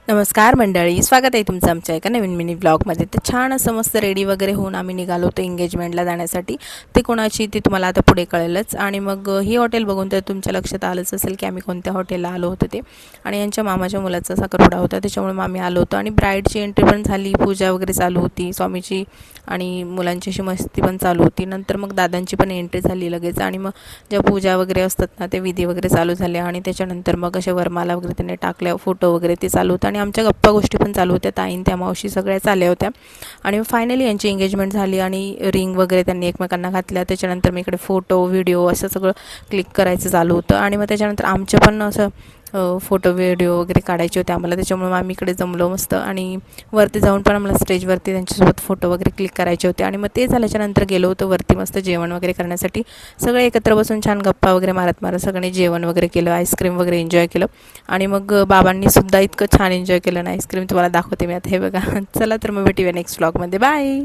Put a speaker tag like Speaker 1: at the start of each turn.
Speaker 1: नमस्कार मंडळी, स्वागत आहे तुमचं आमच्या एका नवीन मिनी ब्लॉगमध्ये। तर छान असं मस्त रेडी वगैरे होऊन आम्ही निघालो होतो एंगेजमेंटला जाण्यासाठी। ते कोणाची ती तुम्हाला आता पुढे कळेलच। आणि मग ही हॉटेल बघून तर तुमच्या लक्षात आलंच असेल की आम्ही कोणत्या हॉटेलला आलो होतो ते। आणि यांच्या मामाच्या मुलाचा साखरपुडा होता, त्याच्यामुळे आम्ही आलो होतो। आणि ब्राईडची एंट्री पण झाली, पूजा वगैरे चालू होती स्वामीची, आणि मुलांची अशी मस्ती पण चालू होती। नंतर मग दादांची पण एंट्री झाली लगेच। आणि मग ज्या पूजा वगैरे असतात ना, ते विधी वगैरे चालू झाले। आणि त्याच्यानंतर मग अशा वरमाला वगैरे त्यांनी टाकल्या, फोटो वगैरे ते चालू होतं। आणि आमच्या गप्पा गोष्टी पण चालू होत्या, ताईन त्या मावशी सगळ्याच आल्या होत्या। आणि फायनली यांची एंगेजमेंट झाली आणि रिंग वगैरे त्यांनी एकमेकांना घातल्या। त्याच्यानंतर मी इकडे फोटो व्हिडिओ असं सगळं क्लिक करायचं चालू होतं। आणि मग त्याच्यानंतर आमचं पण असं फोटो व्हिडिओ वगैरे काढायचे होते आम्हाला, त्याच्यामुळे आम्ही इकडे जमलो मस्त। आणि वरती जाऊन पण आम्हाला स्टेजवरती त्यांच्यासोबत फोटो वगैरे क्लिक करायचे होते। आणि मग ते झाल्याच्यानंतर गेलो होतो वरती मस्त जेवण वगैरे करण्यासाठी। सगळे एकत्र बसून छान गप्पा वगैरे मारत सगळ्यांनी जेवण वगैरे केलं, आईस्क्रीम वगैरे एन्जॉय केलं। आणि मग बाबांनी सुद्धा इतकं छान एन्जॉय केलं ना, आईस्क्रीम तुम्हाला दाखवते मी आता, हे बघा। चला तर मग भेटूया नेक्स्ट व्लॉगमध्ये, बाय।